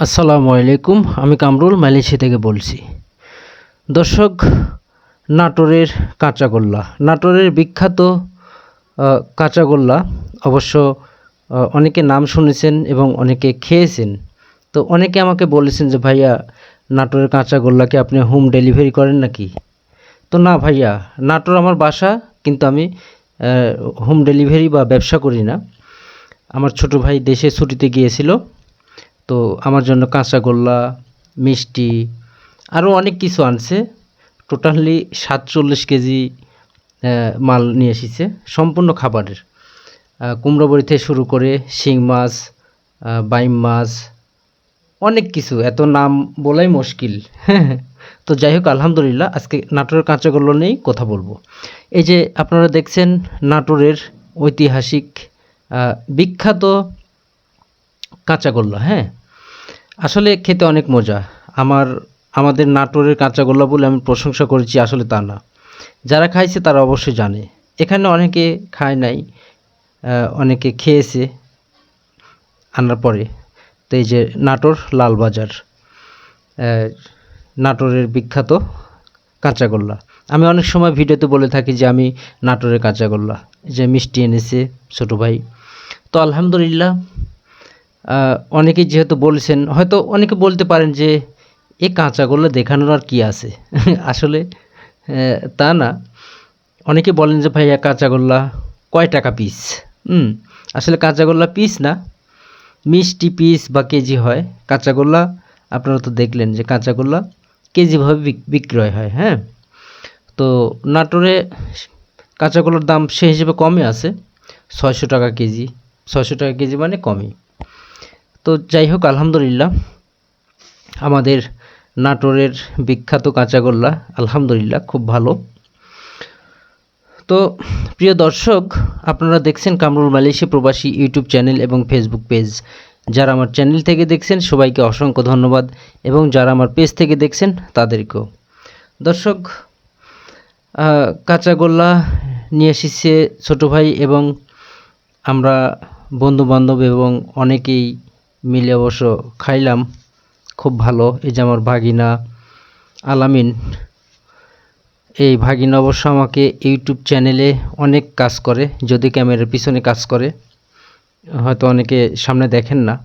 আসসালামু আলাইকুম। আমি কামরুল মালয়েশিয়া থেকে বলছি। দর্শক, নাটোরের কাঁচাগোল্লা, নাটোরের বিখ্যাত কাঁচাগোল্লা অবশ্য অনেকে নাম শুনেছেন এবং অনেকে খেয়েছেন। তো অনেকে আমাকে বলেছেন যে ভাইয়া, নাটোরের কাঁচাগোল্লা কি আপনি হোম ডেলিভারি করেন নাকি? তো না ভাইয়া, নাটোর আমার বাসা, কিন্তু আমি হোম ডেলিভারি বা ব্যবসা করি না। আমার ছোট ভাই দেশে ছুটিতে গিয়েছিল, তো আমার জন্য কাঁচাগোল্লা, মিষ্টি আরও অনেক কিছু আনছে। টোটালি 47 কেজি মাল নিয়ে এসেছে, সম্পূর্ণ খাবারের। কুমড়ো বড়ি থেকে শুরু করে শিং মাছ, বাইম মাছ, অনেক কিছু, এত নাম বলাই মুশকিল। তো যাই হোক, আলহামদুলিল্লাহ, আজকে নাটোরের কাঁচাগোল্লা নিয়েই কথা বলবো। এই যে আপনারা দেখছেন নাটোরের ঐতিহাসিক বিখ্যাত কাঁচাগোল্লা। আসলে খেতে অনেক মজা। আমাদের নাটোরের কাঁচাগোল্লা বলে আমি প্রশংসা করেছি, আসলে তা না। যারা খাইছে তারা অবশ্যই জানে। এখানে অনেকে খায় নাই, অনেকে খেয়েছে আনার পরে। তো এই যে নাটোর লালবাজার, নাটোরের বিখ্যাত কাঁচাগোল্লা। আমি অনেক সময় ভিডিওতে বলে থাকি যে আমি নাটোরের কাঁচাগোল্লা, যে মিষ্টি এনেছে ছোটো ভাই। তো আলহামদুলিল্লাহ, অনেকেই যেহেতু বলেছেন, হয়তো অনেকে বলতে পারেন যে এই কাঁচাগোল্লা দেখানোর আর কি আছে। আসলে তা না। অনেকে বলেন যে ভাইয়া, কাঁচাগোল্লা কয় টাকা পিস? আসলে কাঁচাগোল্লা পিস না, মিষ্টি পিস বা কেজি হয়। কাঁচাগোল্লা আপনারা তো দেখলেন যে কাঁচাগোল্লা কেজিভাবে বিক্রয় হয়। তো নাটোরে কাঁচাগোল্লার দাম সে হিসেবে কমই আছে, 600 টাকা কেজি। 600 টাকা কেজি মানে কমই। তো যাই হোক, আলহামদুলিল্লাহ, আমাদের নাটোরের বিখ্যাত কাঁচাগোল্লা আলহামদুলিল্লাহ খুব ভালো। তো প্রিয় দর্শক, আপনারা দেখছেন কামরুল মালয়েশিয়া প্রবাসী ইউটিউব চ্যানেল এবং ফেসবুক পেজ। যারা আমার চ্যানেল থেকে দেখছেন সবাইকে অসংখ্য ধন্যবাদ, এবং যারা আমার পেজ থেকে দেখছেন তাদেরকেও। দর্শক, কাঁচাগোল্লা নিয়ে এসেছে ছোটো ভাই, এবং আমরা বন্ধুবান্ধব এবং অনেকেই মিলে অবশ্য খাইলাম, খুব ভালো। এই যে আমার ভাগিনা আলামিন, এই ভাগিনা অবশ্য আমাকে ইউটিউব চ্যানেলে অনেক কাজ করে, যদি ক্যামেরার পিছনে কাজ করে, হয়তো অনেকে সামনে দেখেন না।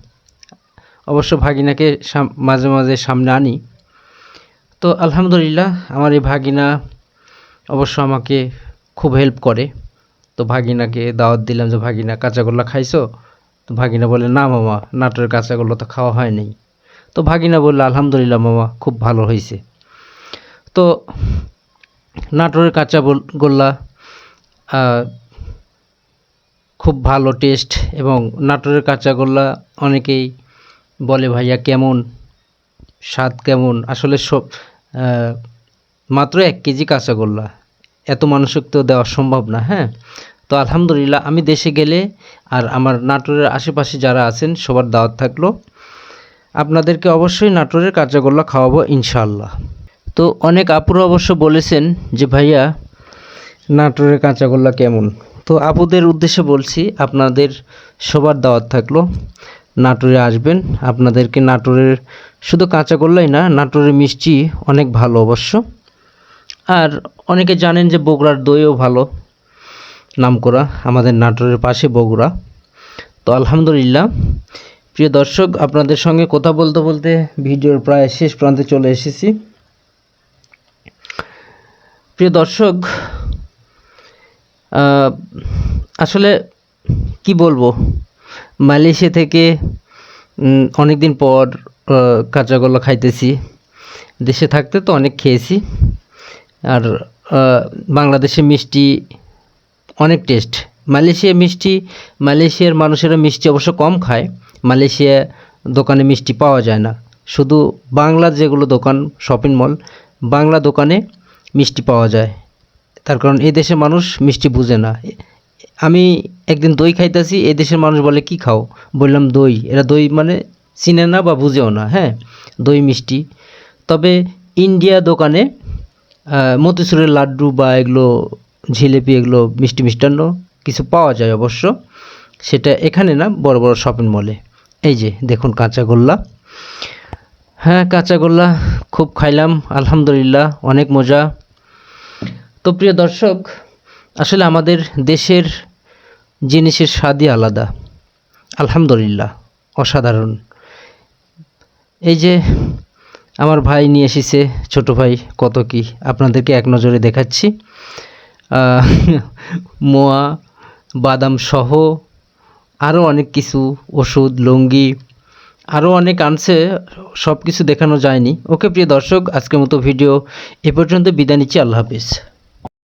অবশ্য ভাগিনাকে মাঝে মাঝে সামনে আনি। তো আলহামদুলিল্লাহ, আমার এই ভাগিনা অবশ্য আমাকে খুব হেল্প করে। তো ভাগিনাকে দাওয়াত দিলাম যে ভাগিনা, কাঁচাগোল্লা খাইছো? তো ভাগিনা বলে, না মামা, নাটোরের কাঁচাগোল্লা তো খাওয়া হয়নি। তো ভাগিনা বললো, আলহামদুলিল্লাহ মামা, খুব ভালো হয়েছে। তো নাটোরের কাঁচাগোল্লা খুব ভালো টেস্ট, এবং নাটোরের কাঁচাগোল্লা অনেকেই বলে ভাইয়া কেমন স্বাদ, কেমন? আসলে সব মাত্র 1 কেজি কাঁচাগোল্লা, এত মানুষকে তো দেওয়া সম্ভব না। তো আলহামদুলিল্লাহ, আমি দেশে গেলে আর আমার নাটোরের আশেপাশে যারা আছেন সবার দাওয়াত থাকলো। আপনাদেরকে অবশ্যই নাটোরের কাঁচাগোল্লা খাওয়াবো ইনশাআল্লাহ। তো অনেক আপুরা অবশ্য বলেছেন যে ভাইয়া, নাটোরের কাঁচাগোল্লা কেমন? তো আপুদের উদ্দেশ্যে বলছি, আপনাদের সবার দাওয়াত থাকলো, নাটোরে আসবেন। আপনাদেরকে নাটোরের শুধু কাঁচাগোল্লাই না, নাটোরের মিষ্টি অনেক ভালো অবশ্য। আর অনেকে জানেন যে বগুড়ার দইও ভালো, নামকরা, আমাদের নাটোরের পাশে বগুড়া। তো আলহামদুলিল্লাহ, প্রিয় দর্শক, আপনাদের সঙ্গে কথা বলতে বলতে ভিডিওর প্রায় শেষ প্রান্তে চলে এসেছি। প্রিয় দর্শক, আসলে কি বলবো, মালয়েশিয়া থেকে অনেক দিন পর কাঁচাগোল্লা খাইতেছি। দেশে থাকতে তো অনেক খেয়েছি, আর বাংলাদেশে মিষ্টি অনেক টেস্ট। মালয়েশিয়ার মানুষেরা মিষ্টি অবশ্য কম খায়। মালয়েশিয়া দোকানে মিষ্টি পাওয়া যায় না, শুধু বাংলা যেগুলো দোকান, শপিং মল, বাংলা দোকানে মিষ্টি পাওয়া যায়। তার কারণ এই দেশের মানুষ মিষ্টি বুঝে না। আমি একদিন দই খাইতেছি, এই দেশের মানুষ বলে, কি খাও? বললাম দই। এরা দই মানে চিনে না বা বুঝেও না। দই মিষ্টি। তবে ইন্ডিয়া দোকানে মতিচুরের লাড্ডু বা এগুলো জিলেপি, এগুলো মিষ্টি মিষ্টান্ন কিছু পাওয়া যায় অবশ্য, সেটা এখানে না, বড় বড় শপিং মলে। এই যে দেখুন কাঁচাগোল্লা, হ্যাঁ, কাঁচাগোল্লা খুব খাইলাম, আলহামদুলিল্লাহ অনেক মজা। তো প্রিয় দর্শক, আসলে আমাদের দেশের জিনিসের স্বাদই আলাদা, আলহামদুলিল্লাহ অসাধারণ। এই যে আমার ভাই নিয়ে এসেছে, ছোট ভাই, কত কি আপনাদেরকে এক নজরে দেখাচ্ছি। মোয়া, বাদাম সহ আরও অনেক কিছু, ওষুধ, লুঙ্গি, আরও অনেক আনছে, সব কিছু দেখানো যায়নি। ওকে প্রিয় দর্শক, আজকের মতো ভিডিও এ পর্যন্ত, বিদায় নিচ্ছি, আল্লাহ হাফিজ।